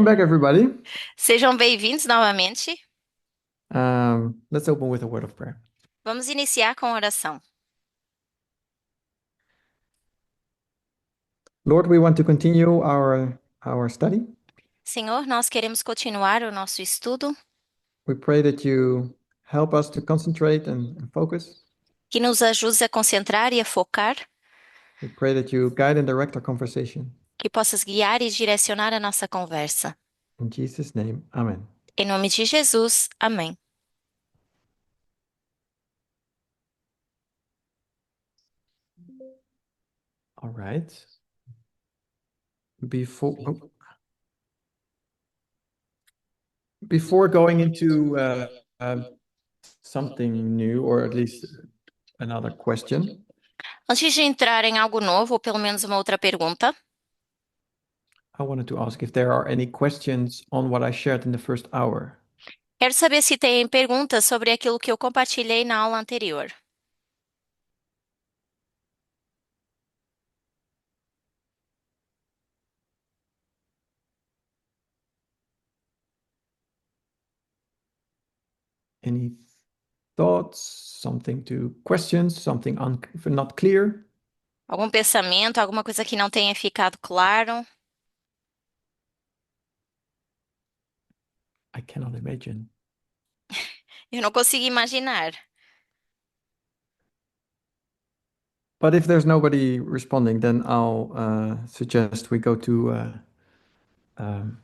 Back, everybody. Sejam bem-vindos novamente. Let's open with a word of prayer. Vamos iniciar com a oração. Lord, we want to continue our study. Senhor, nós queremos continuar o nosso estudo, We pray that you help us to concentrate and focus. que nos ajude a concentrar e a focar, We pray that you guide and direct our conversation. que possas guiar e direcionar a nossa conversa. In Jesus' name, Amen. Em nome de Jesus, amém. All right. Before oh, before going into something new, or at least another question, Antes de entrar em algo novo, ou pelo menos uma outra pergunta, I wanted to ask if there are any questions on what I shared in the first hour. quero saber se tem perguntas sobre aquilo que eu compartilhei na aula anterior. Any thoughts, something to questions, something not clear? Algum pensamento, alguma coisa que não tenha ficado claro? I cannot imagine. Eu não consigo imaginar. But if there's nobody responding, then I'll suggest we go to um,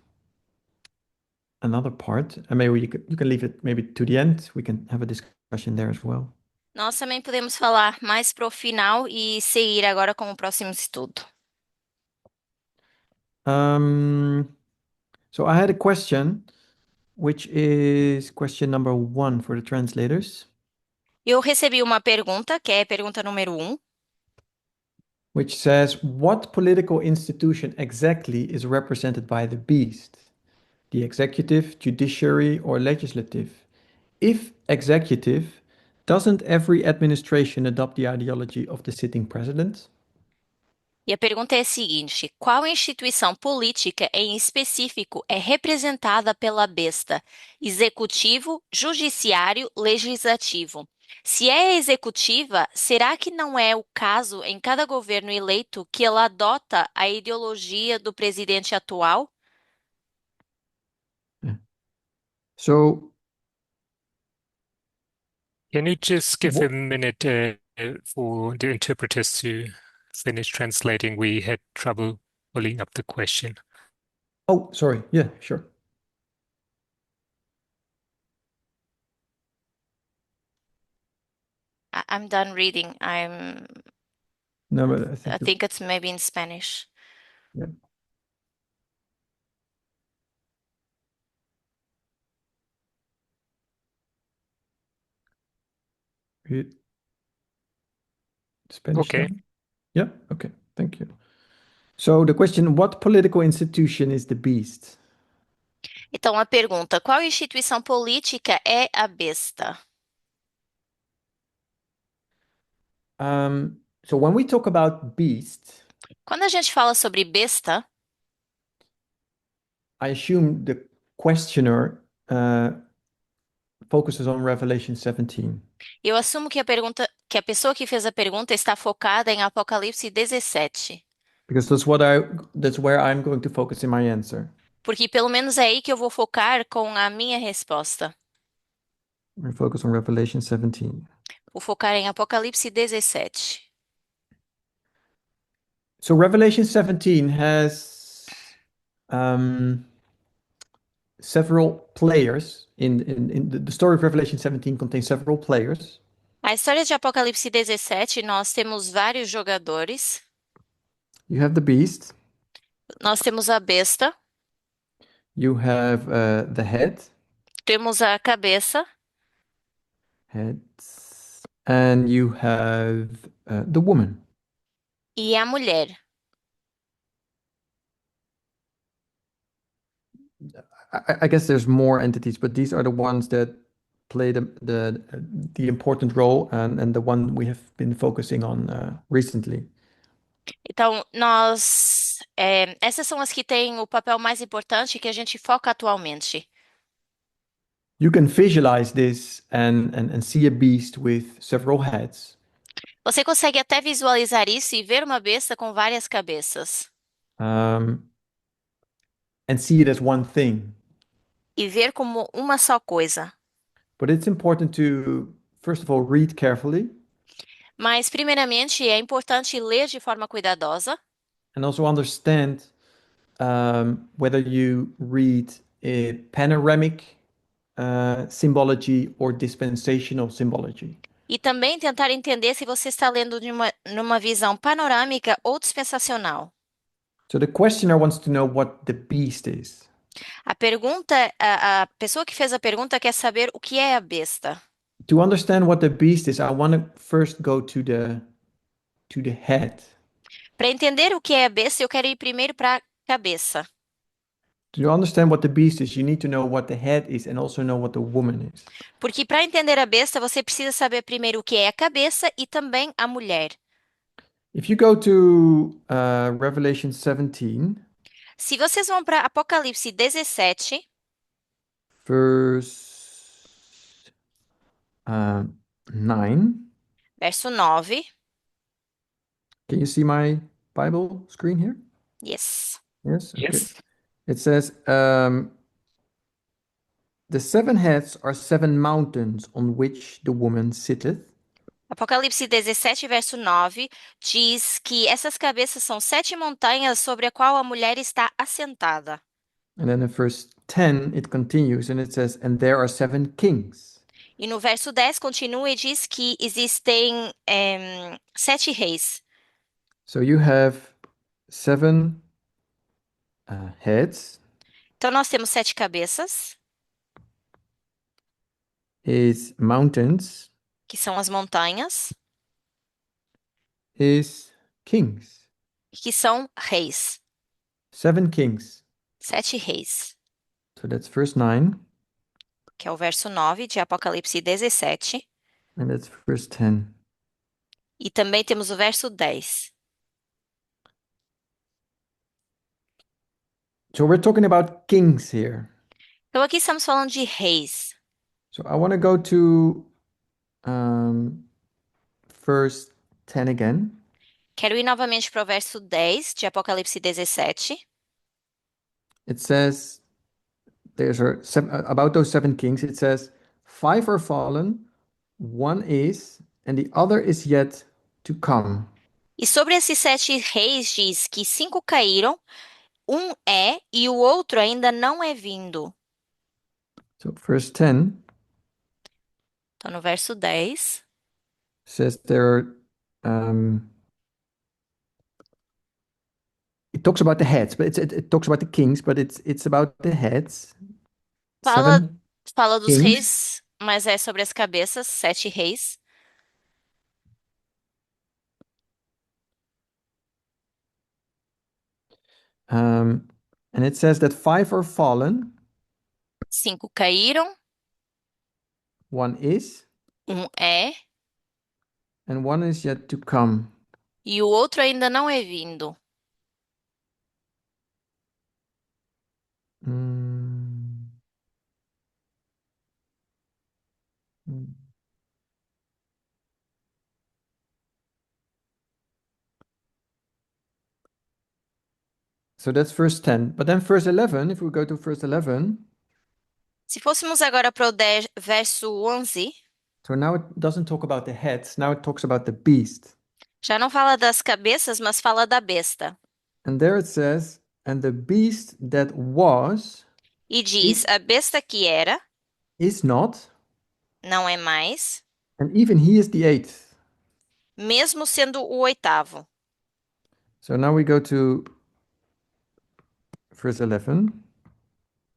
another part. And maybe you can leave it maybe to the end. We can have a discussion there as well. Nós também podemos falar mais pro final e seguir agora com o próximo estudo. Um, so I had a question, which is question number 1 for the translators, Eu recebi uma pergunta, que é a pergunta número 1. which says, what political institution exactly is represented by the beast? The executive, judiciary, or legislative? If executive, doesn't every administration adopt the ideology of the sitting president? E a pergunta é a seguinte: qual instituição política em específico é representada pela besta? Executivo, judiciário, legislativo. Se é a executiva, será que não é o caso em cada governo eleito que ela adota a ideologia do presidente atual? Yeah. So, Can you just give a wh- minute for the interpreters to finish translating? We had trouble pulling up the question. oh, sorry. Yeah, sure. I'm done reading. No, but I I think think it's maybe in Spanish. yeah. Read Spanish Okay. now. Yeah, okay. Thank you. So the question, what political institution is the beast? Então, a pergunta: qual instituição política é a besta? So when we talk about beast, Quando a gente fala sobre besta, I assume the questioner focuses on Revelation 17. eu assumo que que a pessoa que fez a pergunta está focada em Apocalipse 17, Because that's where I'm going to focus in my answer. porque pelo menos é aí que eu vou focar com a minha resposta. We focus on Revelation 17. Vou focar em Apocalipse 17. So Revelation 17 has several players. In the story of Revelation 17 contains several players. A história de Apocalipse 17, nós temos vários jogadores. You have the beast. Nós temos a besta, You have the temos a cabeça heads, and you have the woman. e a mulher. I guess there's more entities, but these are the ones that play the important role and the one we have been focusing on recently. Então, nós Essas são as que têm o papel mais importante que a gente foca atualmente. You can visualize this and see a beast with several heads. Você consegue até visualizar isso e ver uma besta com várias cabeças. um, and see it as one thing. E ver como uma só coisa. But it's important to, first of all, read carefully Mas, primeiramente, é importante ler de forma cuidadosa and also understand whether you read a panoramic symbology or dispensational symbology. e também tentar entender se você está lendo numa visão panorâmica ou dispensacional. So the questioner wants to know what the beast is. A pessoa que fez a pergunta quer saber o que é a besta. To understand what the beast is, I want to first go to the head. Para entender o que é a besta, eu quero ir primeiro para a cabeça. To understand what the beast is, you need to know what the head is and also know what the woman is. Porque para entender a besta, você precisa saber primeiro o que é a cabeça e também a mulher. If you go to Revelation 17, Se vocês vão para Apocalipse 17, verse 9, verso 9, can you see my Bible screen here? yes. Yes, okay. Yes. It says, the seven heads are seven mountains on which the woman sitteth. Apocalipse 17, verso 9, diz que essas cabeças são 7 montanhas sobre a qual a mulher está assentada. And then in verse 10, it continues and it says, and there are seven kings. E no verso 10 continua e diz que existem 7 reis. So you have seven heads, Então nós temos 7 cabeças, is mountains, que são as montanhas, is kings. que são reis. Seven kings. 7 reis, So that's verse 9, que é o verso 9 de Apocalipse 17. and that's verse 10. E também temos o verso 10. So we're talking about kings here. Então aqui estamos falando de reis. So I want to go to verse 10 again. Quero ir novamente para o verso 10 de Apocalipse 17. It says, about those seven kings, it says, five are fallen, one is, and the other is yet to come. E sobre esses 7 reis diz que 5 caíram, um é e o outro ainda não é vindo. So verse 10 Então no verso 10, says it talks about the heads, but it talks about the kings, but it's about the heads. fala, Seven fala dos kings. reis, mas é sobre as cabeças, 7 reis. And it says that five are fallen, 5 caíram, one is, um é and one is yet to come. e o outro ainda não é vindo. Mm. Mm. So that's verse 10. But then verse 11, if we go to verse 11, Se fôssemos agora para o verso 11, so now it doesn't talk about the heads, now it talks about the beast. já não fala das cabeças, mas fala da besta. And there it says, and the beast that was, E diz: a besta que era, is not, não é mais, and even he is the eighth. mesmo sendo o oitavo. So now we go to verse 11.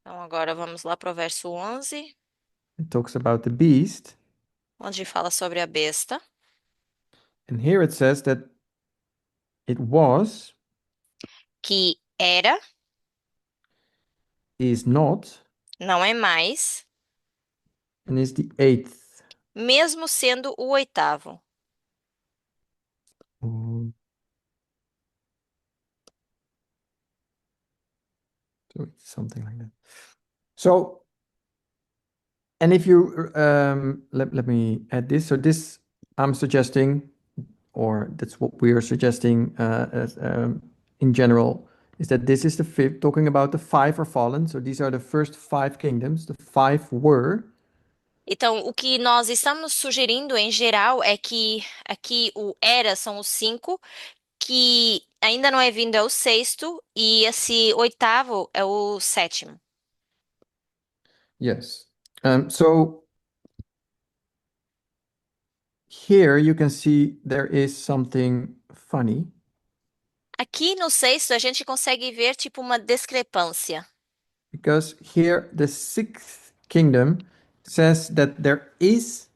Então agora vamos lá para o verso 11, It talks about the beast. onde fala sobre a besta. And here it says that it was, Que era, is not, não é mais, and is the eighth. mesmo sendo o oitavo. Mm. So it's something like that. So, and if you let me add this. So this I'm suggesting, or that's what we are suggesting in general, is that this is the fifth, talking about the five are fallen. So these are the first five kingdoms. The five were. Então, o que nós estamos sugerindo em geral é que aqui o era são os cinco, que ainda não é vindo é o sexto, e esse oitavo é o sétimo. Yes. So here you can see there is something funny Aqui no sexto a gente consegue ver tipo uma discrepância. because here the sixth kingdom says that there is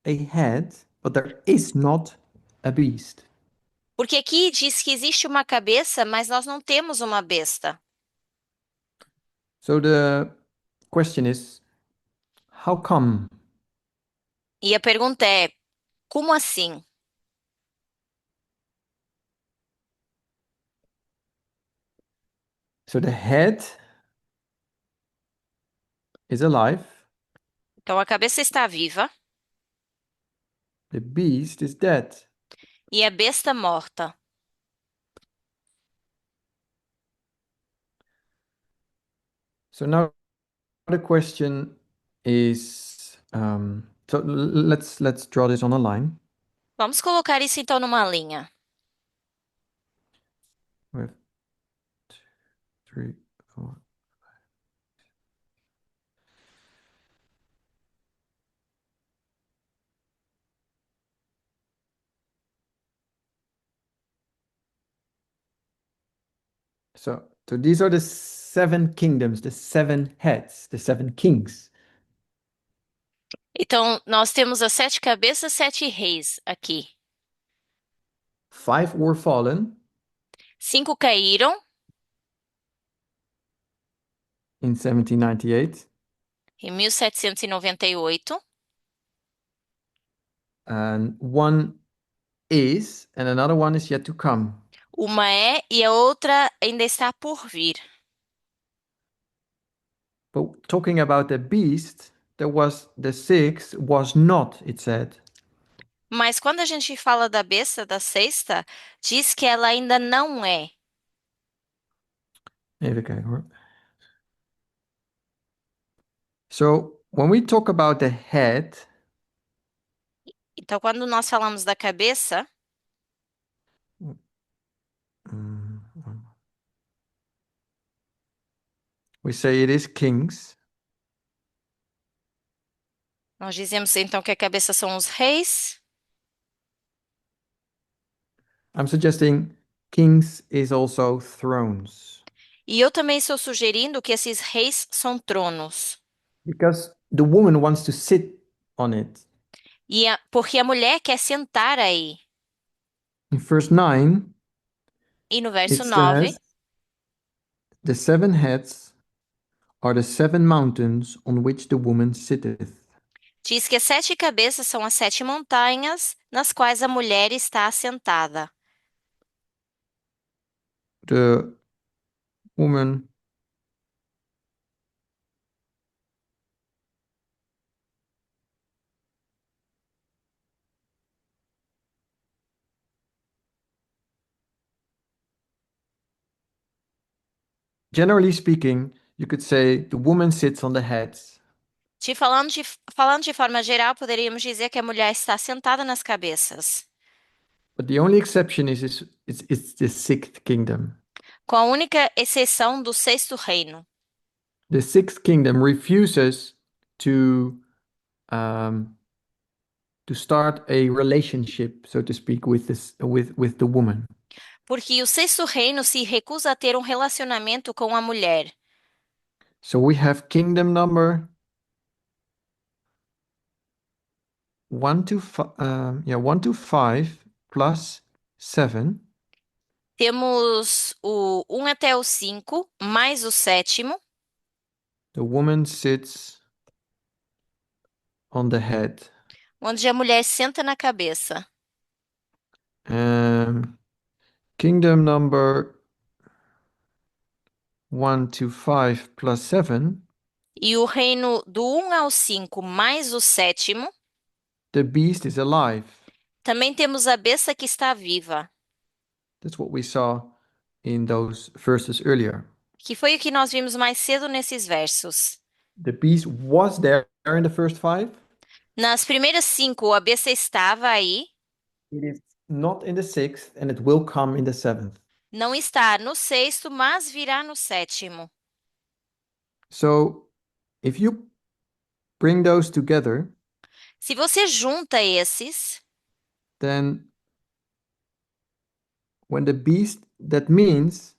a head, but there is not a beast. Porque aqui diz que existe uma cabeça, mas nós não temos uma besta. So the question is, how come? E a pergunta é, como assim? So the head is alive, Então a cabeça está viva the beast is dead. e a besta morta. So now the question is, so let's draw this on a line. Vamos colocar isso então numa linha. With 3, 4. So these are the seven kingdoms, the seven heads, the seven kings. Então nós temos as sete cabeças, sete reis aqui. 5 were fallen Cinco caíram in 1798, em 1798. and one is, and another one is yet to come. Uma é e a outra ainda está por vir. But talking about the beast, there was the sixth was not, it said. Mas quando a gente fala da besta, da sexta, diz que ela ainda não é. Even kijken hoor. So when we talk about the head, Então, quando nós falamos da cabeça, mm, we say it is kings, nós dizemos então que a cabeça são os reis. I'm suggesting kings is also thrones. E eu também estou sugerindo que esses reis são tronos. Because the woman wants to sit on it. Porque a mulher quer sentar aí. In verse 9, E no it verso 9, says, the seven heads are the seven mountains on which the woman sitteth. diz que as sete cabeças são as sete montanhas nas quais a mulher está assentada. The woman generally speaking, you could say the woman sits on the heads. Falando de forma geral, poderíamos dizer que a mulher está sentada nas cabeças, But the only exception is it's the sixth kingdom. com a única exceção do sexto reino. The sixth kingdom refuses to um, to start a relationship, so to speak, with this with the woman. Porque o sexto reino se recusa a ter um relacionamento com a mulher. So we have kingdom number 1 to 5 plus 7. Temos o 1 até o 5, mais o sétimo, The woman sits on the head. onde a mulher senta na cabeça. Kingdom number 1 to 5 plus 7, e o reino do 1 ao 5 mais o sétimo, the beast is alive. também temos a besta que está viva, That's what we saw in those verses earlier. que foi o que nós vimos mais cedo nesses versos. The beast was there in the first 5. Nas primeiras 5, a besta estava aí, It is not in the 6th, and it will come in the 7th. não está no sexto, mas virá no sétimo. So if you bring those together, Se você junta esses, then when the beast, that means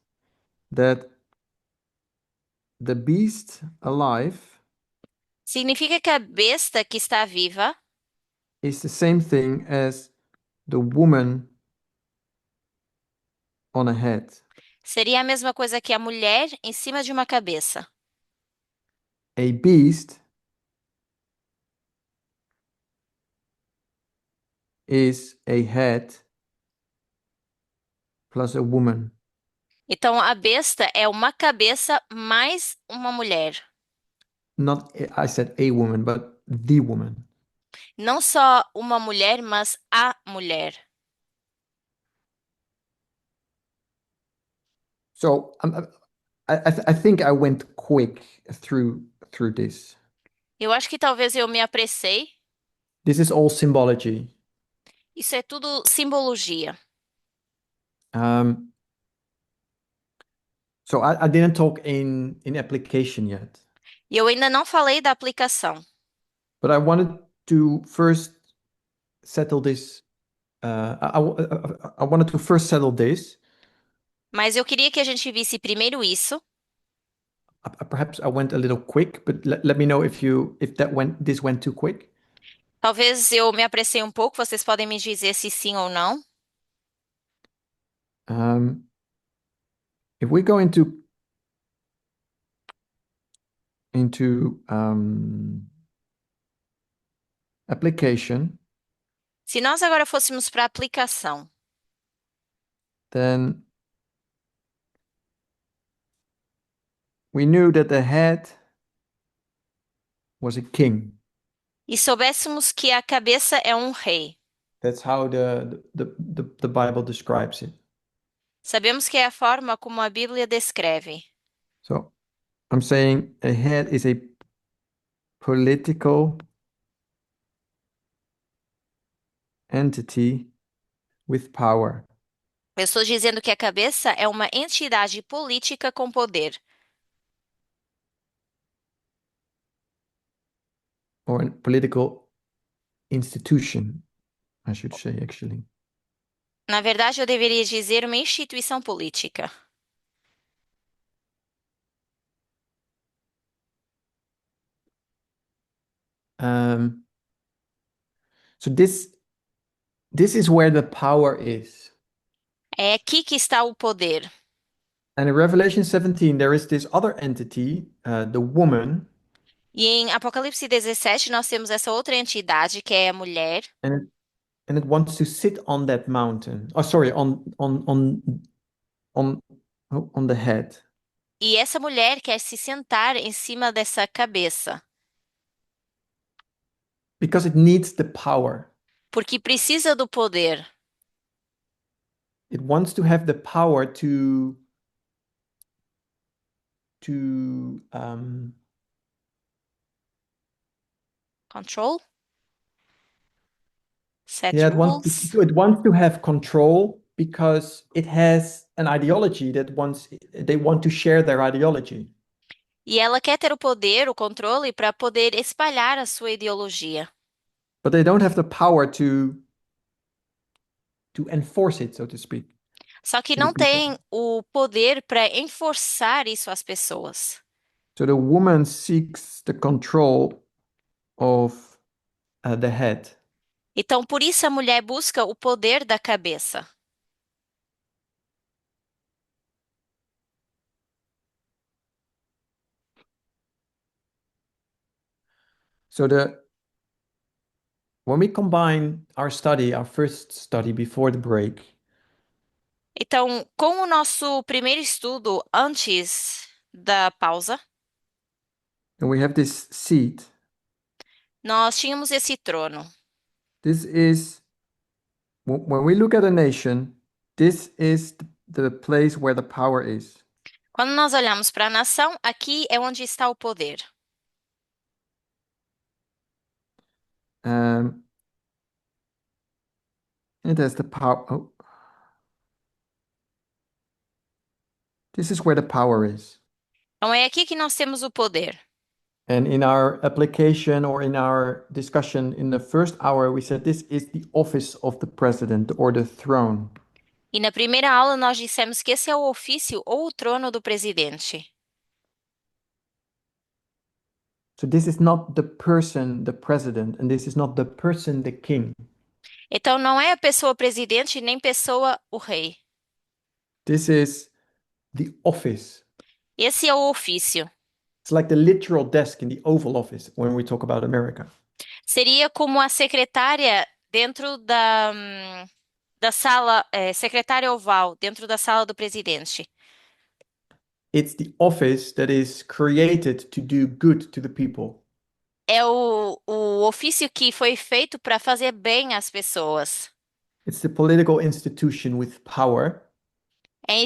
that the beast alive significa que a besta que está viva is the same thing as the woman on a head. seria a mesma coisa que a mulher em cima de uma cabeça. A beast is a head plus a woman. Então, a besta é uma cabeça mais uma mulher. Not, I said a woman, but the woman. Não só uma mulher, mas a mulher. So I think I went quick through this. Eu acho que talvez eu me apressei. This is all symbology. Isso é tudo simbologia. Um, so I didn't talk in application yet, E eu ainda não falei da aplicação. but I wanted to first settle this. I wanted to first settle this. Mas eu queria que a gente visse primeiro isso. Perhaps I went a little quick, but let me know if this went too quick. Talvez eu me apressei um pouco, vocês podem me dizer se sim ou não. If we go into application, Se nós agora fôssemos para a aplicação, then we knew that the head was a king. e soubéssemos que a cabeça é um rei, That's how the Bible describes it. sabemos que é a forma como a Bíblia descreve. So I'm saying a head is a political entity with power. Eu estou dizendo que a cabeça é uma entidade política com poder, Or a political institution, I should say, actually. na verdade, eu deveria dizer uma instituição política. So this is where the power is. É aqui que está o poder. And in Revelation 17, there is this other entity, the woman, E em Apocalipse 17, nós temos essa outra entidade, que é a mulher, and it wants to sit on that mountain. Oh, sorry, on on the head. e essa mulher quer se sentar em cima dessa cabeça, Because it needs the power. porque precisa do poder. It wants to have the power to Control? Set yeah, rules? it wants to have control because it has an ideology that wants they want to share their ideology. E ela quer ter o poder, o controle, para poder espalhar a sua ideologia. But they don't have the power to enforce it, so to speak, Só que to the não people. tem o poder para enforçar isso às pessoas. So the woman seeks the control of the head. Então, por isso a mulher busca o poder da cabeça. So when we combine our first study before the break, Então, com o nosso primeiro estudo antes da pausa, and we have this seat. nós tínhamos esse trono. This is, when we look at a nation, this is the place where the power is. Quando nós olhamos para a nação, aqui é onde está o poder. Um, it has the power. Oh. This is where the power is. Então é aqui que nós temos o poder. And in our application or in our discussion in the first hour, we said this is the office of the president or the throne. E na primeira aula nós dissemos que esse é o ofício ou o trono do presidente. So this is not the person, the president, and this is not the person, the king. Então não é a pessoa presidente nem pessoa o rei. This is the office. Esse é o ofício. It's like the literal desk in the Oval Office when we talk about America. Seria como a secretária dentro da sala, secretária oval, dentro da sala do presidente. It's the office that is created to do good to the people. É o ofício que foi feito para fazer bem às pessoas. It's the political institution with power, É a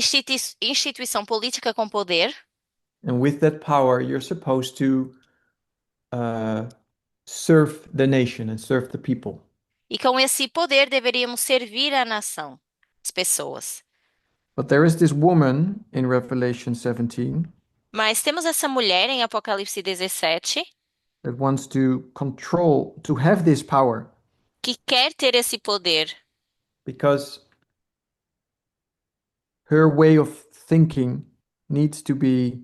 instituição política com poder. and with that power, you're supposed to serve the nation and serve the people. E com esse poder deveríamos servir a nação, as pessoas. But there is this woman in Revelation 17 Mas temos essa mulher em Apocalipse 17 that wants to control, to have this power, que quer ter esse poder, because her way of thinking needs to be,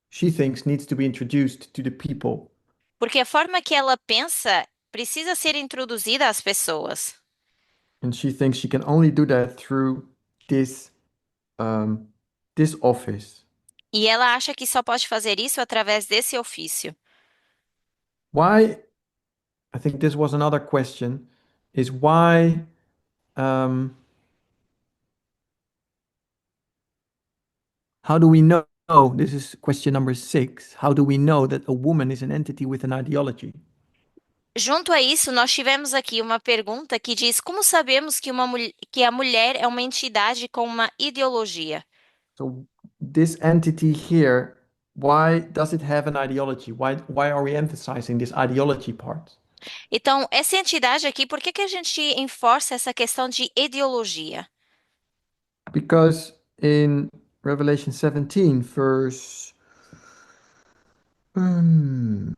she thinks, needs to be introduced to the people. porque a forma que ela pensa precisa ser introduzida às pessoas. And she thinks she can only do that through this, this office. E ela acha que só pode fazer isso através desse ofício. Why, I think this was another question, is why how do we know? This is question number 6. How do we know that a woman is an entity with an ideology? Junto a isso, nós tivemos aqui uma pergunta que diz: como sabemos que a mulher é uma entidade com uma ideologia? So this entity here, why does it have an ideology? Why are we emphasizing this ideology part? Então, essa entidade aqui, por que que a gente enforça essa questão de ideologia? Because in Revelation 17, verse 2,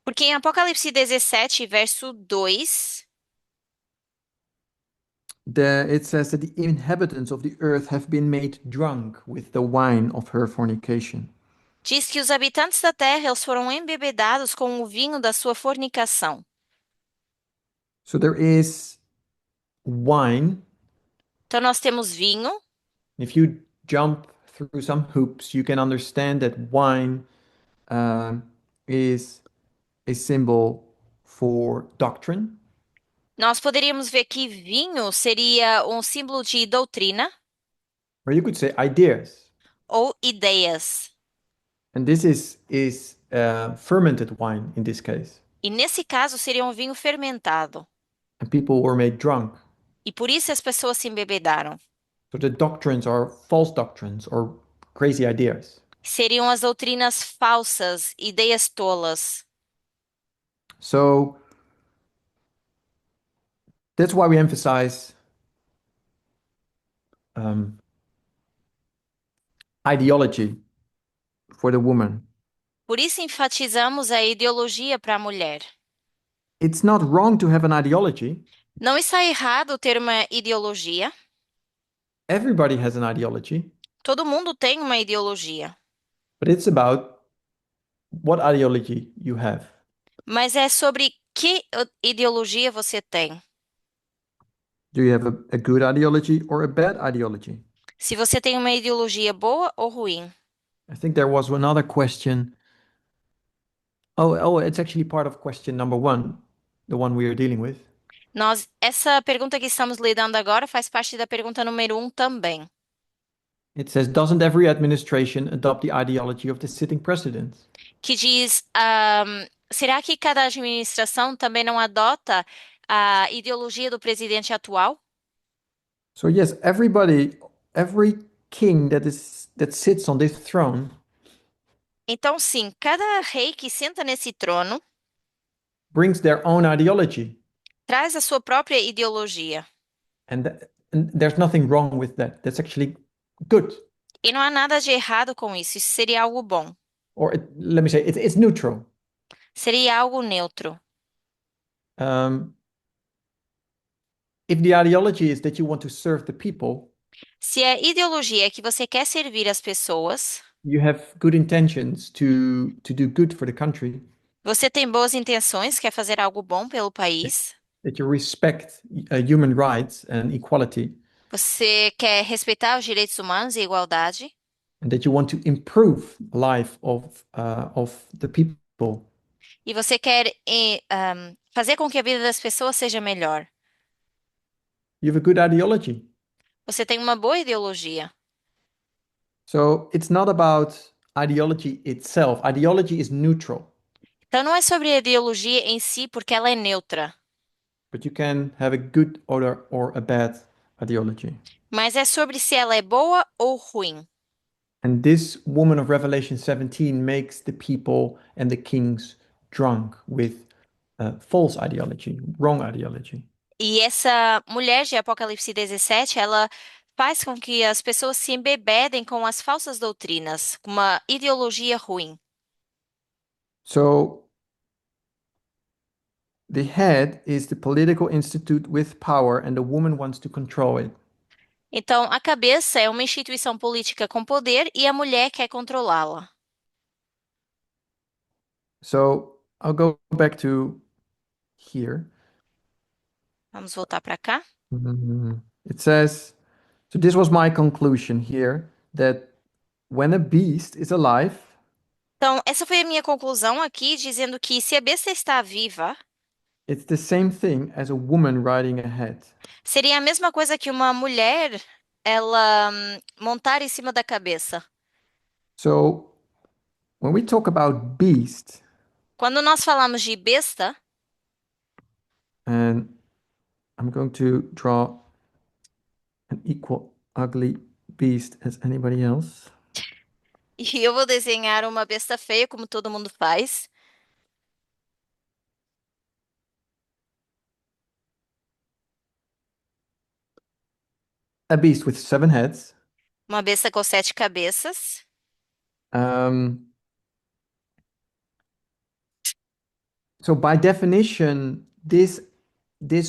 Porque em Apocalipse 17, verso 2, it says that the inhabitants of the earth have been made drunk with the wine of her fornication. diz que os habitantes da terra eles foram embebedados com o vinho da sua fornicação. So there is wine. Então, nós temos vinho. If you jump through some hoops, you can understand that wine is a symbol for doctrine. Nós poderíamos ver que vinho seria um símbolo de doutrina Or you could say ideas. ou ideias. And this is fermented wine in this case. E nesse caso seria um vinho fermentado. And people were made drunk. E por isso as pessoas se embebedaram. So the doctrines are false doctrines or crazy ideas. Seriam as doutrinas falsas, ideias tolas. So that's why we emphasize ideology for the woman. Por isso enfatizamos a ideologia para a mulher. It's not wrong to have an ideology. Não está errado ter uma ideologia. Everybody has an ideology. Todo mundo tem uma ideologia. But it's about what ideology you have. Mas é sobre que ideologia você tem. Do you have a good ideology or a bad ideology? Se você tem uma ideologia boa ou ruim. I think there was another question. Oh, it's actually part of question number 1, the one we are dealing with. Essa pergunta que estamos lidando agora faz parte da pergunta número 1 também, It says, doesn't every administration adopt the ideology of the sitting president? que diz, será que cada administração também não adota a ideologia do presidente atual? So yes, every king that sits on this throne Então, sim, cada rei que senta nesse trono brings their own ideology, traz a sua própria ideologia. and there's nothing wrong with that. That's actually good. E não há nada de errado com isso, isso seria algo bom. Or let me say, it's neutral. Seria algo neutro. Um, if the ideology is that you want to serve the people, Se a ideologia é que você quer servir as pessoas, you have good intentions to do good for the country, você tem boas intenções, quer fazer algo bom pelo país, that you respect human rights and equality, você quer respeitar os direitos humanos e a igualdade, and that you want to improve life of the people, e você quer fazer com que a vida das pessoas seja melhor. you have a good ideology. Você tem uma boa ideologia. So it's not about ideology itself. Ideology is neutral, Então não é sobre a ideologia em si, porque ela é neutra, but you can have a good or a bad ideology. mas é sobre se ela é boa ou ruim. And this woman of Revelation 17 makes the people and the kings drunk with false ideology, wrong ideology. E essa mulher de Apocalipse 17, ela faz com que as pessoas se embebedem com as falsas doutrinas, com uma ideologia ruim. So the head is the political institute with power, and the woman wants to control it. Então, a cabeça é uma instituição política com poder e a mulher quer controlá-la. So I'll go back to here. Vamos voltar para cá. It says, so this was my conclusion here, that when a beast is alive, Então, essa foi a minha conclusão aqui, dizendo que se a besta está viva, it's the same thing as a woman riding a head. seria a mesma coisa que uma mulher, ela montar em cima da cabeça. So when we talk about beast, Quando nós falamos de besta, and I'm going to draw an equal ugly beast as anybody else. e eu vou desenhar uma besta feia, como todo mundo faz. A beast with 7 heads. Uma besta com 7 cabeças. Um, so by definition, this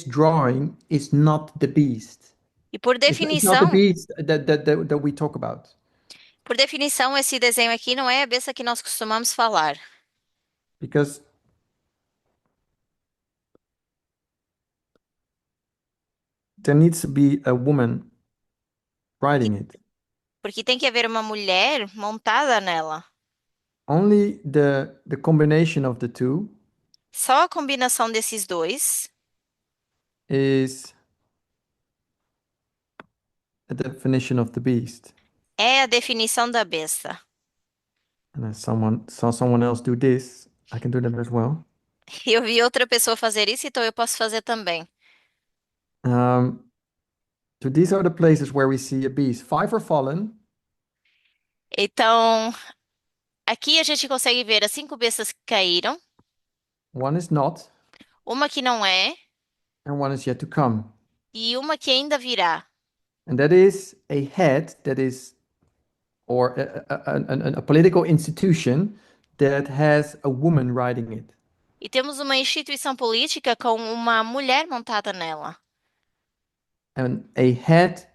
drawing is not the beast. E por It's not the definição, beast that we talk about. por definição, esse desenho aqui não é a besta que nós costumamos falar. Because there needs to be a woman riding it. Porque tem que haver uma mulher montada nela. Only the combination of the two Só a combinação desses dois is a definition of the beast. é a definição da besta. And as someone saw someone else do this, I can do that as well. Eu vi outra pessoa fazer isso, então eu posso fazer também. Um, so these are the places where we see a beast. 5 are fallen, Então, aqui a gente consegue ver as 5 bestas que caíram, one is not, uma que não é and one is yet to come. e uma que ainda virá. And that is a head that is, or a political institution that has a woman riding it. E temos uma instituição política com uma mulher montada nela. And a head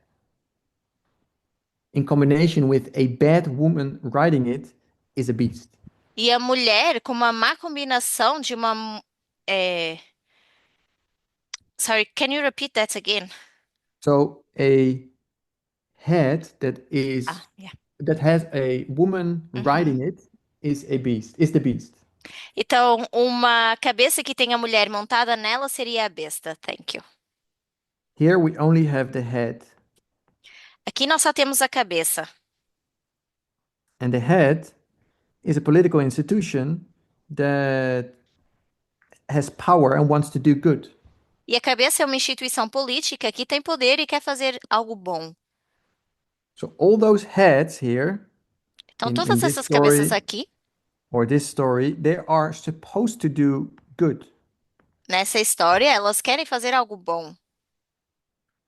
in combination with a bad woman riding it is a beast. E a mulher com uma má combinação de uma. Sorry, can you repeat that again? So a head that is Yeah. that has a woman riding it is a beast, is the beast. Então, uma cabeça que tem a mulher montada nela seria a besta. Thank you. Here we only have the head. Aqui nós só temos a cabeça. And the head is a political institution that has power and wants to do good. E a cabeça é uma instituição política que tem poder e quer fazer algo bom. So all those heads here Então, in todas this essas cabeças story aqui, or this story, they are supposed to do good. nessa história, elas querem fazer algo bom.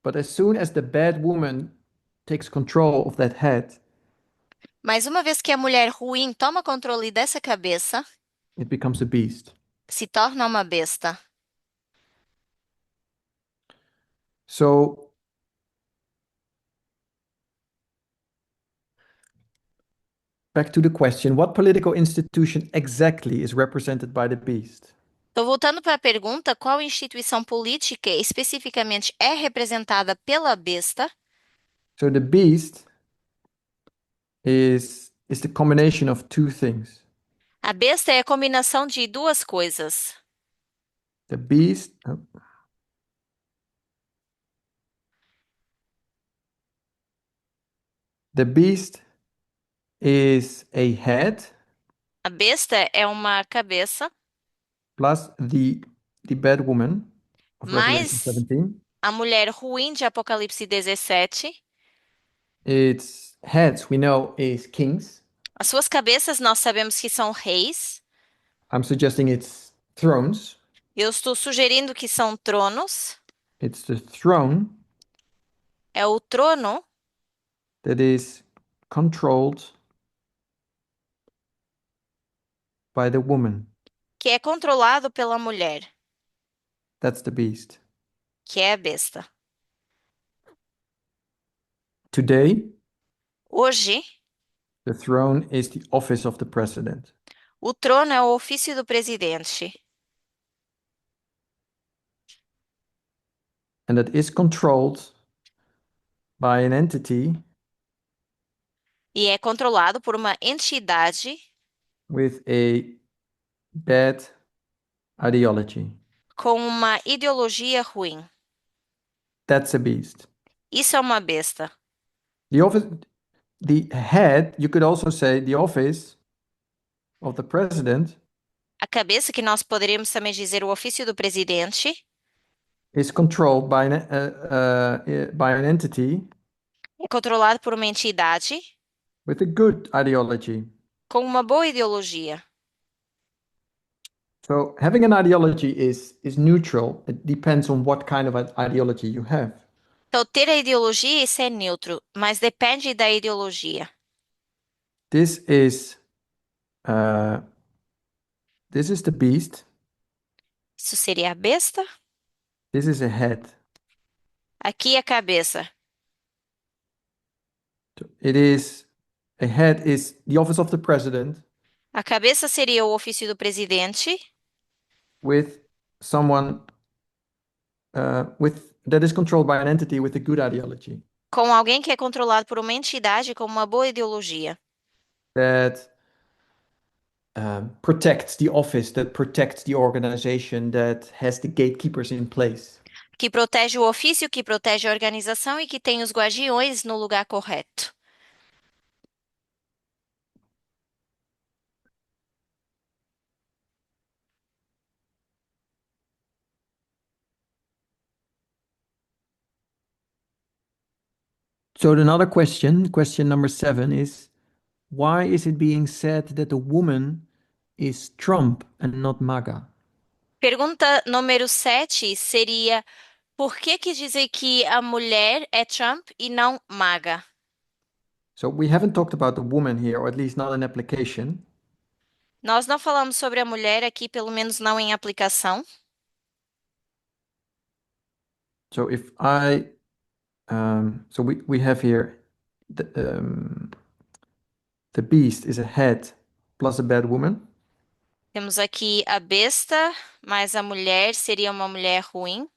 But as soon as the bad woman takes control of that head, Mas uma vez que a mulher ruim toma controle dessa cabeça, it becomes a beast. se torna uma besta. So back to the question, what political institution exactly is represented by the beast? Estou voltando para a pergunta: qual instituição política especificamente é representada pela besta? So the beast is the combination of two things. A besta é a combinação de duas coisas. The beast the beast is a head A besta é uma cabeça, plus the bad woman of Revelation mais 17. a mulher ruim de Apocalipse 17. Its heads we know is kings. As suas cabeças nós sabemos que são reis. I'm suggesting it's thrones. Eu estou sugerindo que são tronos. It's the throne É o trono that is controlled by the woman. que é controlado pela mulher, That's the beast. que é a besta. Today, Hoje, the throne is the office of the president. o trono é o ofício do presidente. And that is controlled by an entity E é controlado por uma entidade with a bad ideology. com uma ideologia ruim. That's a beast. Isso é uma besta. The office, the head, you could also say the office of the president A cabeça, que nós poderíamos também dizer o ofício do presidente, is controlled by an entity é controlado por uma entidade with a good ideology. com uma boa ideologia. So having an ideology is neutral. It depends on what kind of ideology you have. Então, ter a ideologia, isso é neutro, mas depende da ideologia. This is uh, this is the beast. Isso seria a besta. This is a head. Aqui é a cabeça. It is a head is the office of the president A cabeça seria o ofício do presidente with someone with that is controlled by an entity with a good ideology com alguém que é controlado por uma entidade com uma boa ideologia, that protects the office, that protects the organization, that has the gatekeepers in place. que protege o ofício, que protege a organização e que tem os guardiões no lugar correto. So another question number 7 is why is it being said that a woman is Trump and not MAGA? Pergunta número 7 seria: por que que dizem que a mulher é Trump e não MAGA? So we haven't talked about the woman here, or at least not in application. Nós não falamos sobre a mulher aqui, pelo menos não em aplicação. So if so we have here the beast is a head plus a bad woman. Temos aqui a besta, mas a mulher seria uma mulher ruim.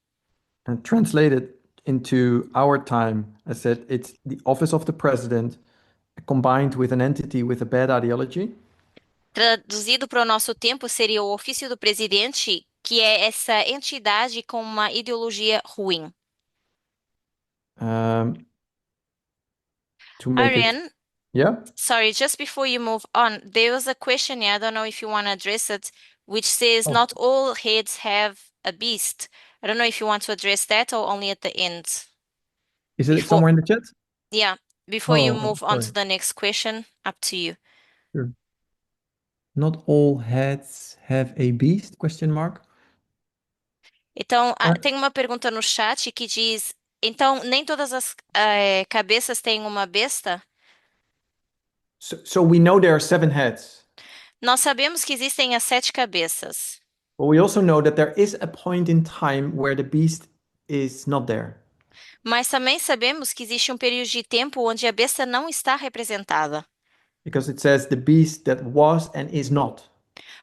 And translated into our time, I said it's the office of the president combined with an entity with a bad ideology. Traduzido para o nosso tempo, seria o ofício do presidente, que é essa entidade com uma ideologia ruim. Um, to make it, Ariane, yeah. sorry, just before you move on, there was a question here, I don't know if you want to address it, which says Oh, not all heads have a beast. I don't know if you want to address that or only at the end. is it Before, somewhere in the chat? yeah, before you Oh, move on to sorry. the next question, up to you. Sure. Not all heads have a beast? Question mark. Então, Uh, tem uma pergunta no chat que diz: então, nem todas as cabeças têm uma besta? so we know there are 7 heads, Nós sabemos que existem as 7 cabeças, but we also know that there is a point in time where the beast is not there. mas também sabemos que existe um período de tempo onde a besta não está representada, Because it says the beast that was and is not.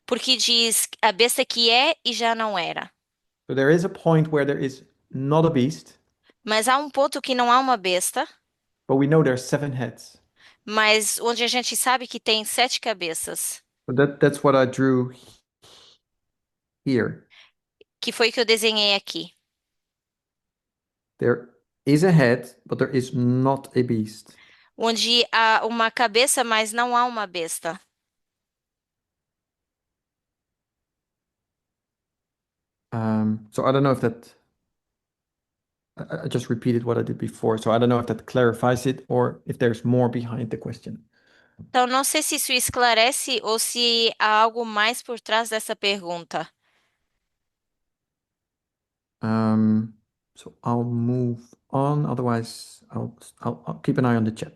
porque diz a besta que é e já não era. So there is a point where there is not a beast, Mas há um ponto que não há uma besta, but we know there are 7 heads. mas onde a gente sabe que tem 7 cabeças, So that's what I drew here. que foi o que eu desenhei aqui. There is a head, but there is not a beast. Onde há uma cabeça, mas não há uma besta. So I don't know if that. I just repeated what I did before, so I don't know if that clarifies it or if there's more behind the question. Então, não sei se isso esclarece ou se há algo mais por trás dessa pergunta. Um, so I'll move on. Otherwise, I'll keep an eye on the chat.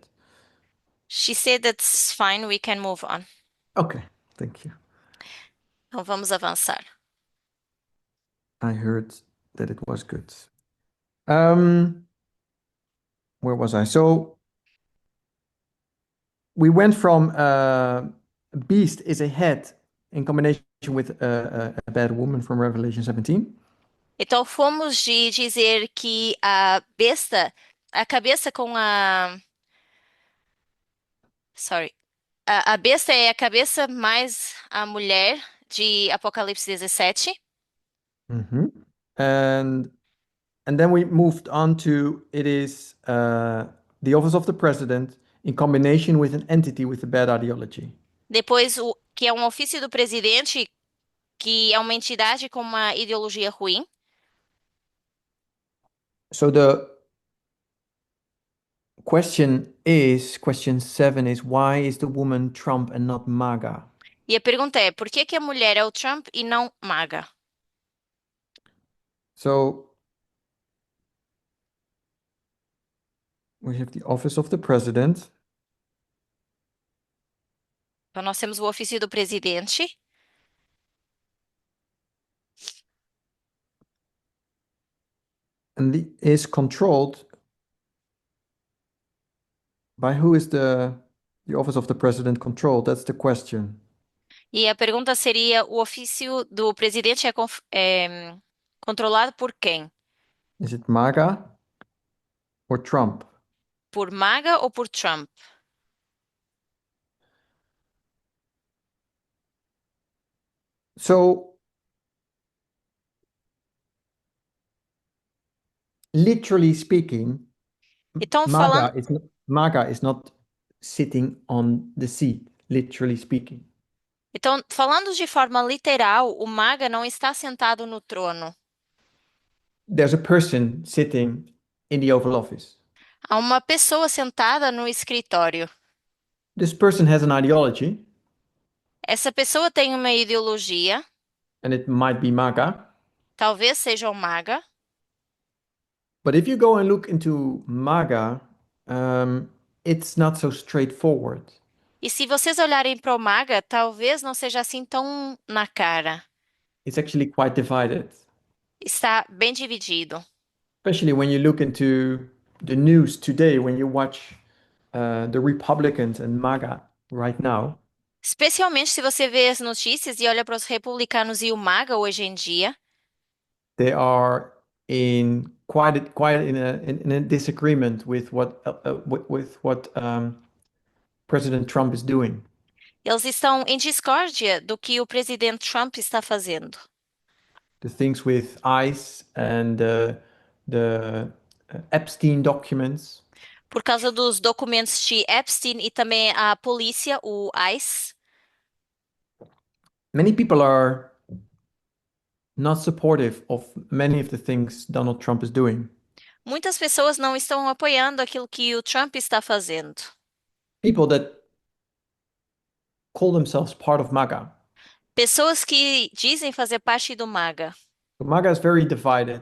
She said that's fine, we can move on. Okay, thank you. Então, vamos avançar. I heard that it was good. Um, where was I? So we went from beast is a head in combination with a bad woman from Revelation 17. Então, fomos de dizer que a besta, a cabeça com a. Sorry. A besta é a cabeça mais a mulher de Apocalipse 17. Mhm. And and then we moved on to it is the office of the president in combination with an entity with a bad ideology. Depois, que é um ofício do presidente, que é uma entidade com uma ideologia ruim. So the question 7 is why is the woman Trump and not MAGA? E a pergunta é: por que que a mulher é o Trump e não MAGA? So we have the office of the president, Então, nós temos o ofício do presidente, and the is controlled by who is the office of the president controlled? That's the question. e a pergunta seria: o ofício do presidente é controlado por quem? Is it MAGA or Trump? Por MAGA ou por Trump? So literally speaking, Então, falando, MAGA is not sitting on the seat, literally speaking. falando de forma literal, o MAGA não está sentado no trono. There's a person sitting in the Oval Office. Há uma pessoa sentada no escritório. This person has an ideology, Essa pessoa tem uma ideologia, and it might be MAGA. talvez seja o MAGA, But if you go and look into MAGA, it's not so straightforward. e se vocês olharem para o MAGA, talvez não seja assim tão na cara. It's actually quite divided, Está bem dividido. especially when you look into the news today, when you watch the Republicans and MAGA right now. Especialmente se você vê as notícias e olha para os republicanos e o MAGA hoje em dia, They are in quite in a disagreement with what President Trump is doing. Eles estão em discórdia do que o presidente Trump está fazendo. The things with ICE and the Epstein documents. Por causa dos documentos de Epstein e também a polícia, o ICE. Many people are not supportive of many of the things Donald Trump is doing. Muitas pessoas não estão apoiando aquilo que o Trump está fazendo. People that call themselves part of MAGA. Pessoas que dizem fazer parte do MAGA. So MAGA is very divided.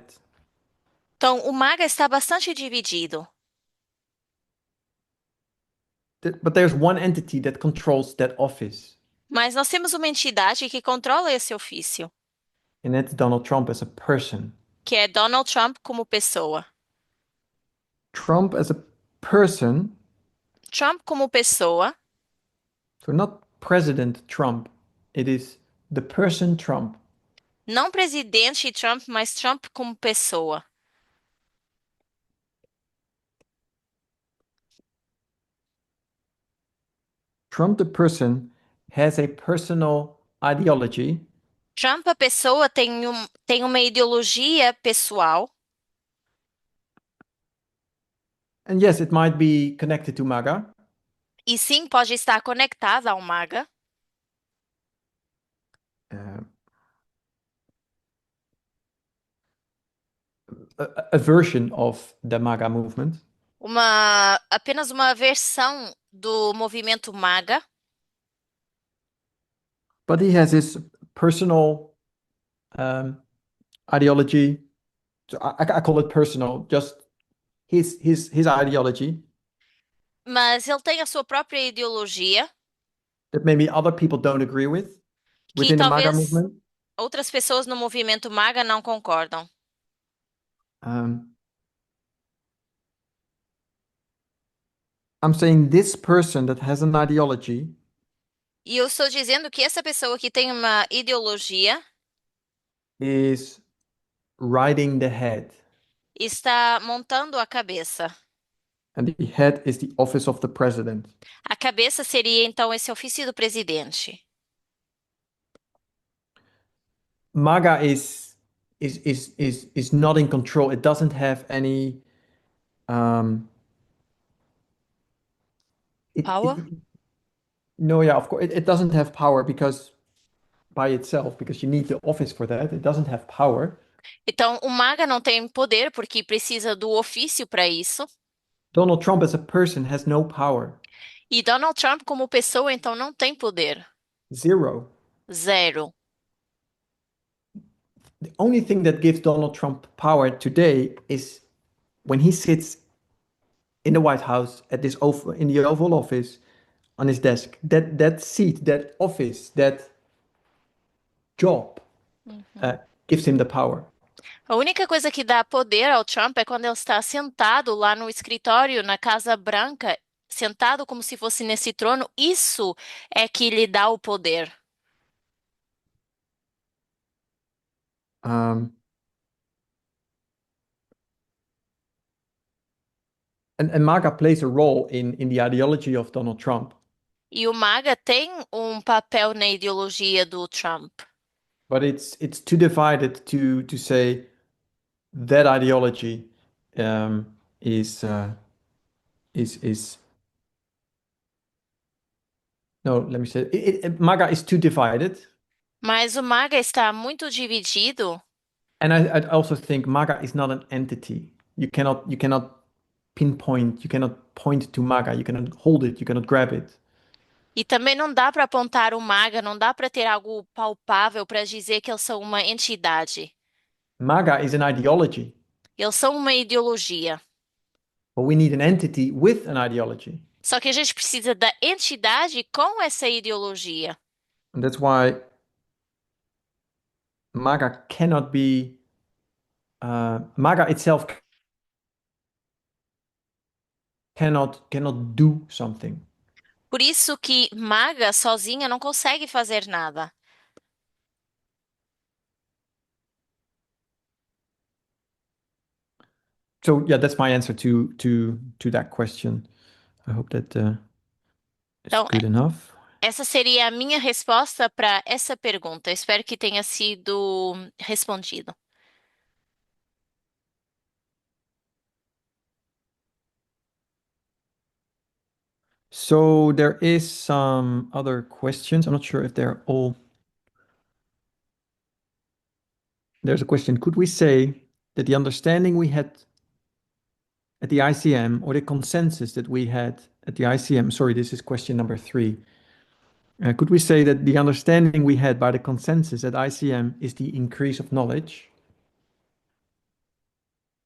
Então, o MAGA está bastante dividido. But there's one entity that controls that office, Mas nós temos uma entidade que controla esse ofício, and that's Donald Trump as a person. que é Donald Trump como pessoa. Trump as a person, Trump como pessoa, so not President Trump, it is the person Trump. não presidente Trump, mas Trump como pessoa. Trump the person has a personal ideology, Trump, a pessoa, tem uma ideologia pessoal. and yes, it might be connected to MAGA, E sim, pode estar conectada ao MAGA. uh, a version of the MAGA movement, Apenas uma versão do movimento MAGA. but he has his personal ideology. So I call it personal, just his ideology Mas ele tem a sua própria ideologia, that maybe other people don't agree with que within the MAGA talvez movement. outras pessoas no movimento MAGA não concordam. Um, I'm saying this person that has an ideology E eu estou dizendo que essa pessoa que tem uma ideologia is riding the head, está montando a cabeça. and the head is the office of the president. A cabeça seria então esse ofício do presidente. MAGA is not in control. It doesn't have any um Power? no, yeah, of course it doesn't have power because by itself, because you need the office for that. It doesn't have power. Então, o MAGA não tem poder porque precisa do ofício para isso. Donald Trump as a person has no power. E Donald Trump, como pessoa, então não tem poder. Zero. Zero. The only thing that gives Donald Trump power today is when he sits in the White House at this in the Oval Office on his desk. That seat, that office, that job Uhum. gives him the power. A única coisa que dá poder ao Trump é quando ele está sentado lá no escritório, na Casa Branca, sentado como se fosse nesse trono. Isso é que lhe dá o poder. Um, and MAGA plays a role in the ideology of Donald Trump, E o MAGA tem um papel na ideologia do Trump. but it's too divided to say that ideology is no, let me say MAGA is too divided, Mas o MAGA está muito dividido. and I also think MAGA is not an entity. You cannot pinpoint, you cannot point to MAGA, you cannot hold it, you cannot grab it. E também não dá para apontar o MAGA, não dá para ter algo palpável para dizer que eles são uma entidade. MAGA is an ideology, Eles são uma ideologia. but we need an entity with an ideology. Só que a gente precisa da entidade com essa ideologia. And that's why MAGA cannot be, MAGA itself cannot do something. Por isso que MAGA sozinha não consegue fazer nada. So yeah, that's my answer to that question. I hope that is Então, good enough. Essa seria a minha resposta para essa pergunta. Espero que tenha sido respondido. So there is some other questions. I'm not sure if they're all. There's a question. Could we say that the understanding we had at the ICM or the consensus that we had at the ICM, sorry, this is question number 3. Could we say that the understanding we had by the consensus at ICM is the increase of knowledge?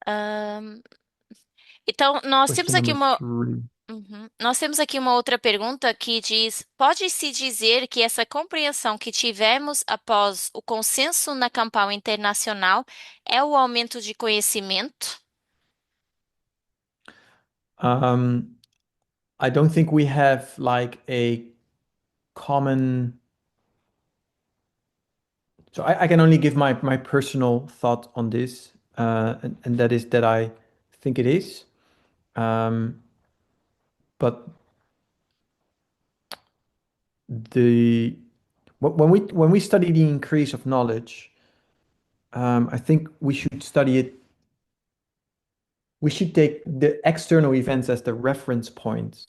Ahn, então, nós temos Question aqui number uma. 3. Nós temos aqui uma outra pergunta que diz: pode-se dizer que essa compreensão que tivemos após o consenso na campanha internacional é o aumento de conhecimento? I don't think we have like a common. So I can only give my personal thought on this, and that is that I think it is. But the when we study the increase of knowledge, I think we should study it. We should take the external events as the reference points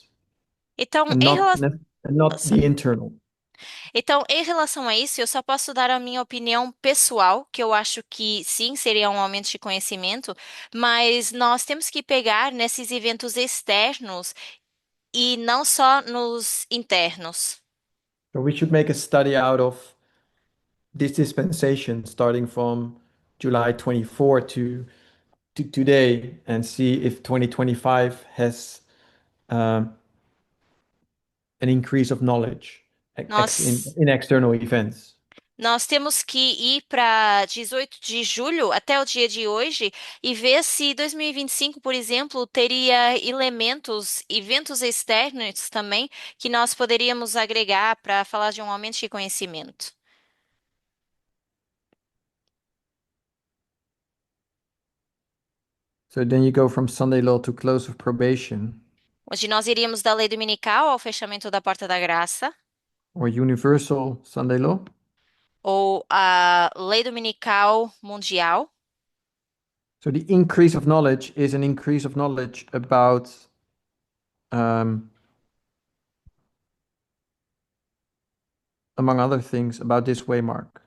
Então, and em not relação. and not the internal. Então, em relação a isso, eu só posso dar a minha opinião pessoal, que eu acho que sim, seria um aumento de conhecimento, mas nós temos que pegar nesses eventos externos e não só nos internos. So we should make a study out of this dispensation starting from July 24 to today and see if 2025 has an increase of knowledge Nós, in external events. nós temos que ir para 18 de julho, até o dia de hoje, e ver se 2025, por exemplo, teria elementos, eventos externos também, que nós poderíamos agregar para falar de um aumento de conhecimento. So then you go from Sunday law to close of probation Onde nós iríamos da lei dominical ao fechamento da porta da graça, or universal Sunday law. ou a lei dominical mundial. So the increase of knowledge is an increase of knowledge about um, among other things, about this waymark.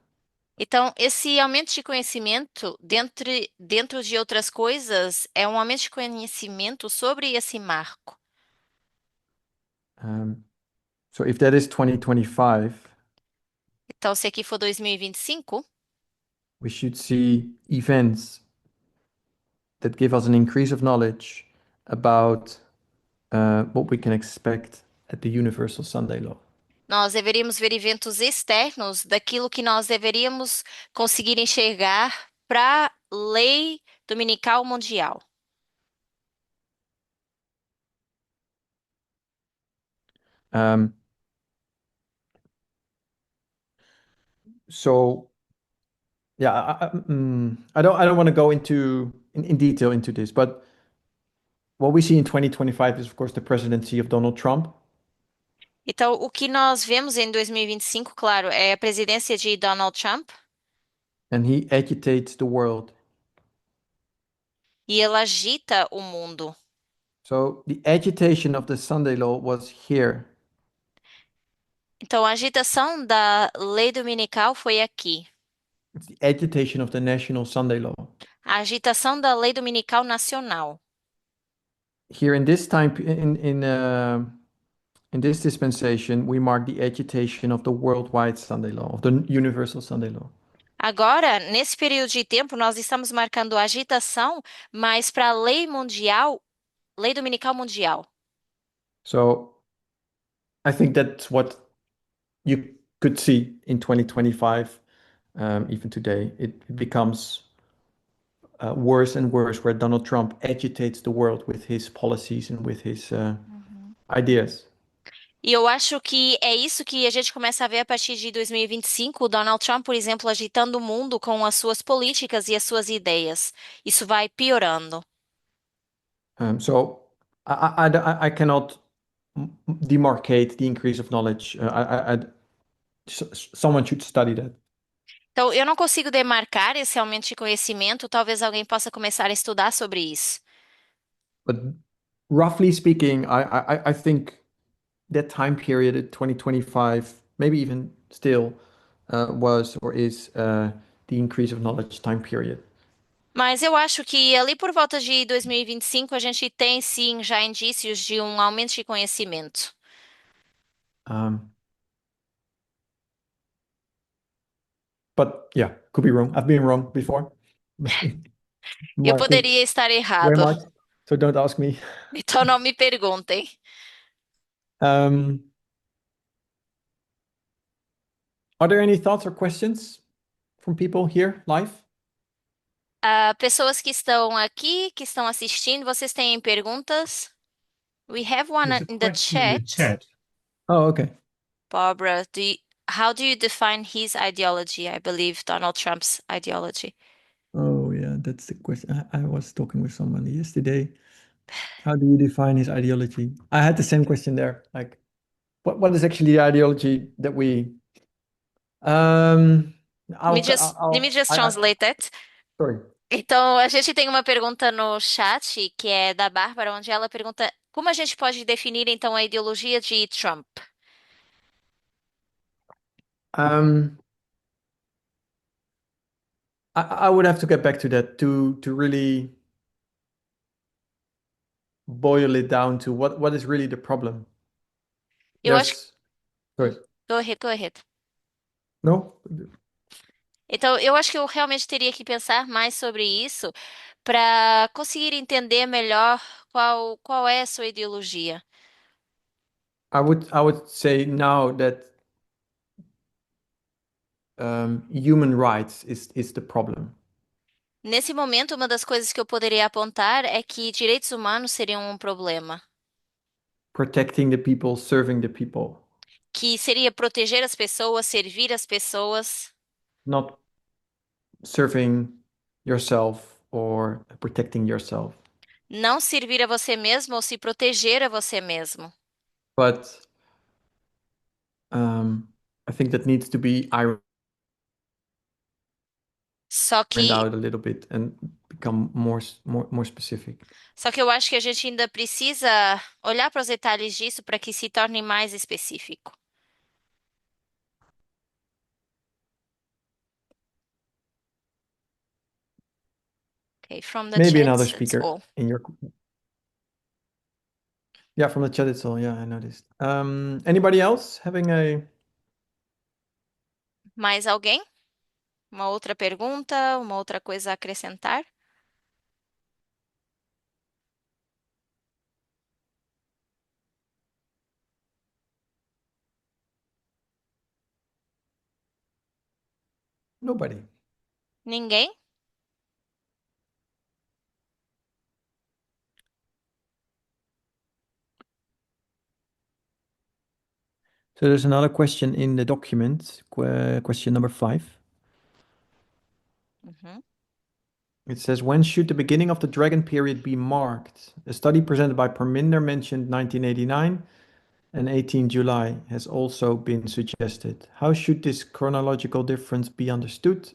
Então, esse aumento de conhecimento, dentro de outras coisas, é um aumento de conhecimento sobre esse marco. So if that is 2025, Então, se aqui for 2025, we should see events that give us an increase of knowledge about what we can expect at the Universal Sunday Law. nós deveríamos ver eventos externos daquilo que nós deveríamos conseguir enxergar para a lei dominical mundial. Um, so yeah, I don't want to go into in detail into this, but what we see in 2025 is, of course, the presidency of Donald Trump. Então, o que nós vemos em 2025, claro, é a presidência de Donald Trump And he agitates the world. e ele agita o mundo. So the agitation of the Sunday law was here. Então, a agitação da lei dominical foi aqui. It's the agitation of the national Sunday law. A agitação da lei dominical nacional. Here in this time, in this dispensation, we mark the agitation of the worldwide Sunday law, of the universal Sunday law. Agora, nesse período de tempo, nós estamos marcando a agitação, mas para a lei mundial, lei dominical mundial. So I think that's what you could see in 2025, even today. It becomes worse and worse, where Donald Trump agitates the world with his policies and with his ideas. E eu acho que é isso que a gente começa a ver a partir de 2025, o Donald Trump, por exemplo, agitando o mundo com as suas políticas e as suas ideias. Isso vai piorando. So I cannot demarcate the increase of knowledge. Someone should study that. Então, eu não consigo demarcar esse aumento de conhecimento, talvez alguém possa começar a estudar sobre isso. But roughly speaking, I think that time period at 2025, maybe even still, was or is the increase of knowledge time period. Mas eu acho que ali por volta de 2025 a gente tem sim já indícios de um aumento de conhecimento. Um, but yeah, could be wrong. I've been wrong before. Eu Mark it poderia estar very errado, much, so don't ask me. então não me perguntem. Um, are there any thoughts or questions from people here live? Pessoas que estão aqui, que estão assistindo, vocês têm perguntas? We have one There's a in the question in the chat. chat. Oh, okay. Barbara, how do you define his ideology? I believe Donald Trump's ideology. Oh, yeah, that's the question. I was talking with someone yesterday. How do you define his ideology? I had the same question there. Like, what is actually the ideology that we Let me just I translate that. sorry. Então, a gente tem uma pergunta no chat que é da Bárbara, onde ela pergunta como a gente pode definir então a ideologia de Trump? Um, I would have to get back to that to really boil it down to what is really the problem. Eu acho. There's sorry. Go ahead, go ahead. No? Então, eu acho que eu realmente teria que pensar mais sobre isso para conseguir entender melhor qual é a sua ideologia. I would say now that human rights is the problem. Nesse momento, uma das coisas que eu poderia apontar é que direitos humanos seriam um problema, Protecting the people, serving the people, que seria proteger as pessoas, servir as pessoas, not serving yourself or protecting yourself. não servir a você mesmo ou se proteger a você mesmo. But I think that needs to be ironed Só que, out a little bit and become more specific. só que eu acho que a gente ainda precisa olhar para os detalhes disso para que se torne mais específico. Okay, from the Maybe chat, another that's speaker all. in your yeah, from the chat it's all. Yeah, I noticed. Anybody else having a Mais alguém? Uma outra pergunta? Uma outra coisa a acrescentar? nobody? Ninguém? So there's another question in the document, question number 5. Uhum. It says, when should the beginning of the dragon period be marked? A study presented by Parminder mentioned 1989 and 18 July has also been suggested. How should this chronological difference be understood?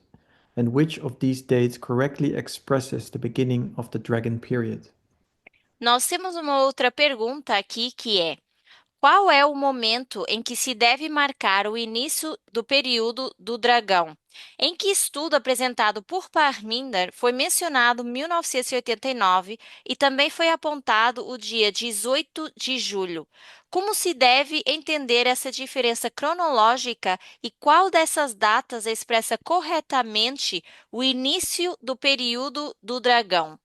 And which of these dates correctly expresses the beginning of the dragon period? Nós temos uma outra pergunta aqui que é: qual é o momento em que se deve marcar o início do período do dragão? Em que estudo apresentado por Parminder foi mencionado 1989 e também foi apontado o dia 18 de julho. Como se deve entender essa diferença cronológica e qual dessas datas expressa corretamente o início do período do dragão?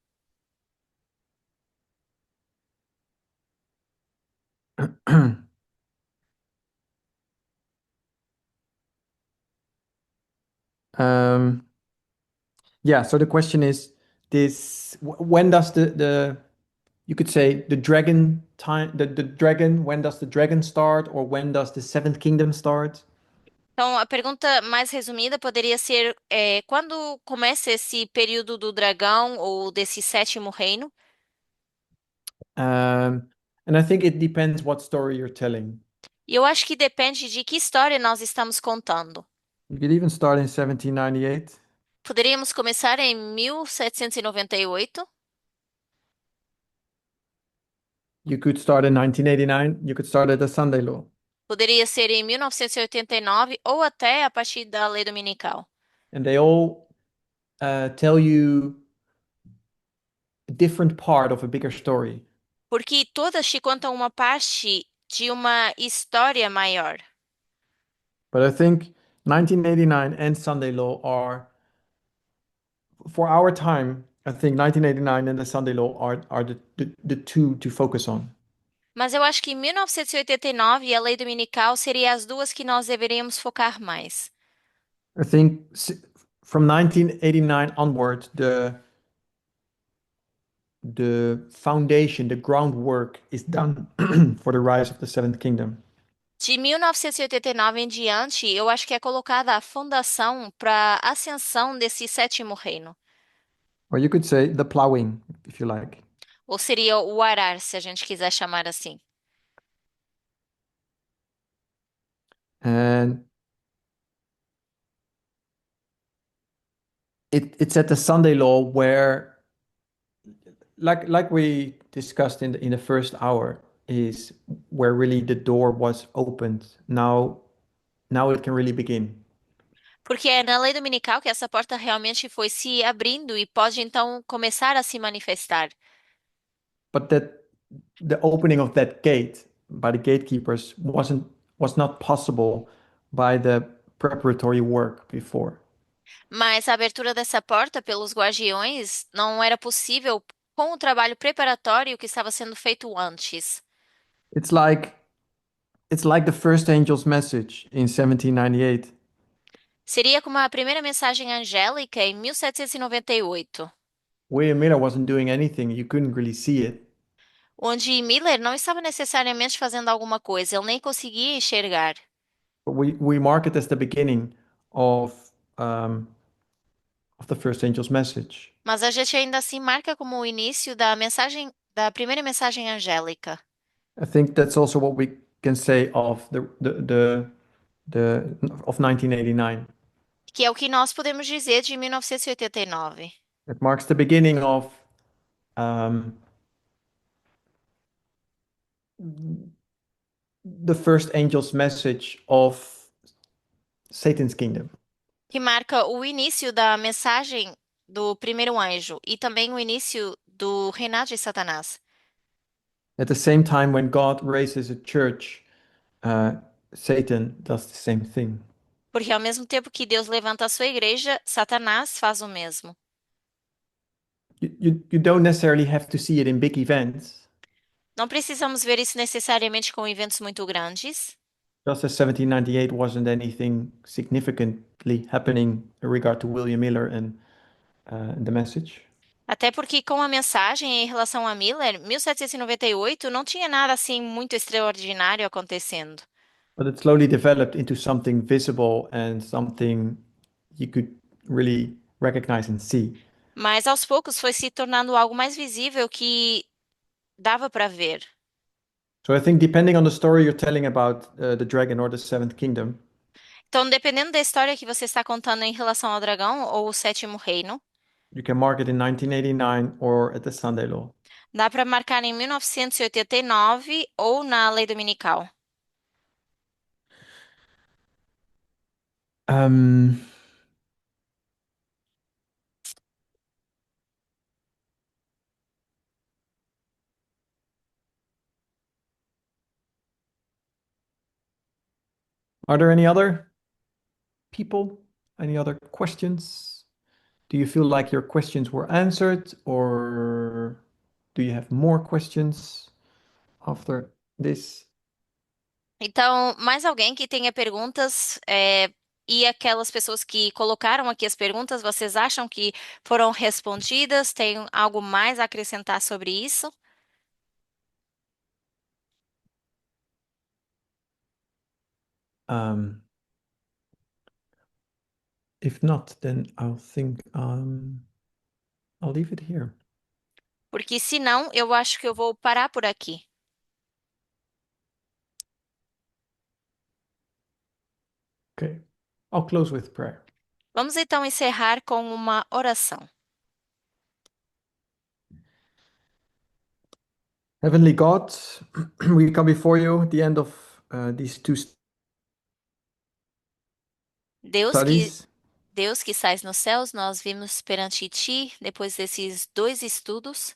um, yeah, so the question is this, when does the you could say the dragon time, the dragon, when does the dragon start or when does the seventh kingdom start? Então, a pergunta mais resumida poderia ser: quando começa esse período do dragão ou desse sétimo reino? Um, And I think it depends what story you're telling. E eu acho que depende de que história nós estamos contando. You could even start in 1798. Poderíamos começar em 1798. You could start in 1989. You could start at the Sunday law. Poderia ser em 1989 ou até a partir da lei dominical. And they all tell you a different part of a bigger story. Porque todas te contam uma parte de uma história maior. But I think 1989 and Sunday law are, for our time, I think 1989 and the Sunday law are the two to focus on. Mas eu acho que 1989 e a lei dominical seriam as duas que nós deveríamos focar mais. I think from 1989 onward, the foundation, the groundwork is done for the rise of the Seventh Kingdom. De 1989 em diante, eu acho que é colocada a fundação para a ascensão desse sétimo reino. Or you could say the plowing, if you like. Ou seria o arar, se a gente quiser chamar assim. And it's at the Sunday law where, like we discussed in the first hour, is where really the door was opened. Now it can really begin. Porque é na lei dominical que essa porta realmente foi se abrindo e pode então começar a se manifestar. But that the opening of that gate by the gatekeepers was not possible by the preparatory work before. Mas a abertura dessa porta pelos guardiões não era possível com o trabalho preparatório que estava sendo feito antes. It's like it's like the first angel's message in 1798. Seria como a primeira mensagem angélica em 1798, William Miller wasn't doing anything, you couldn't really see it. onde Miller não estava necessariamente fazendo alguma coisa, ele nem conseguia enxergar. But we mark it as the beginning of um, of the first angel's message. Mas a gente ainda assim marca como o início da mensagem, da primeira mensagem angélica. I think that's also what we can say of the of 1989. Que é o que nós podemos dizer de 1989. It marks the beginning of um, the first angel's message of Satan's kingdom. Que marca o início da mensagem do primeiro anjo e também o início do reinado de Satanás. At the same time, when God raises a church, uh, Satan does the same thing. Porque ao mesmo tempo que Deus levanta a sua igreja, Satanás faz o mesmo. You don't necessarily have to see it in big events. Não precisamos ver isso necessariamente com eventos muito grandes, Just as 1798 wasn't anything significantly happening in regard to William Miller and the message. até porque com a mensagem em relação a Miller, 1798 não tinha nada assim muito extraordinário acontecendo. But it slowly developed into something visible and something you could really recognize and see. Mas aos poucos foi se tornando algo mais visível que dava para ver. So I think depending on the story you're telling about the dragon or the seventh kingdom, Então, dependendo da história que você está contando em relação ao dragão ou o sétimo reino, you can mark it in 1989 or at the Sunday law. dá para marcar em 1989 ou na lei dominical. Um, are there any other people? Any other questions? Do you feel like your questions were answered, or do you have more questions after this? Então, mais alguém que tenha perguntas, e aquelas pessoas que colocaram aqui as perguntas, vocês acham que foram respondidas? Tem algo mais a acrescentar sobre isso? Um, if not, then I'll think I'll leave it here. Porque se não, eu acho que eu vou parar por aqui. Okay, I'll close with prayer. Vamos então encerrar com uma oração. Heavenly God, we come before you at the end of these two Deus que, studies. Deus que sais nos céus, nós vimos perante ti, depois desses 2 estudos,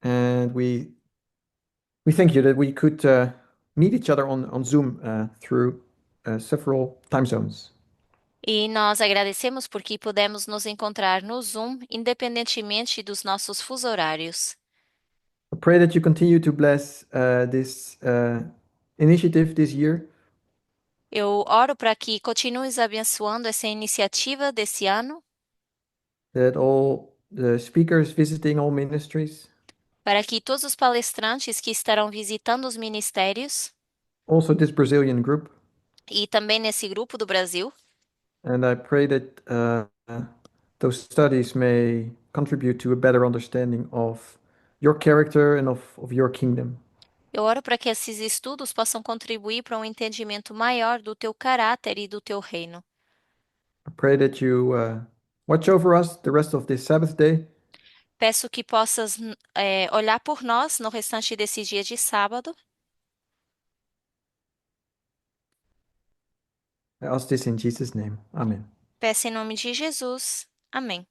And we thank you that we could meet each other on Zoom through several time zones. e nós agradecemos porque pudemos nos encontrar no Zoom, independentemente dos nossos fuso horários. I pray that you continue to bless this initiative this year, Eu oro para que continues abençoando essa iniciativa desse ano, that all the speakers visiting all ministries, para que todos os palestrantes que estarão visitando os ministérios also this Brazilian group, e também nesse grupo do Brasil, and I pray that those studies may contribute to a better understanding of your character and of your kingdom. eu oro para que esses estudos possam contribuir para um entendimento maior do teu caráter e do teu reino. I pray that you watch over us the rest of this Sabbath day. Peço que possas olhar por nós no restante desses dias de sábado. I ask this in Jesus' name. Amen. Peço em nome de Jesus. Amém.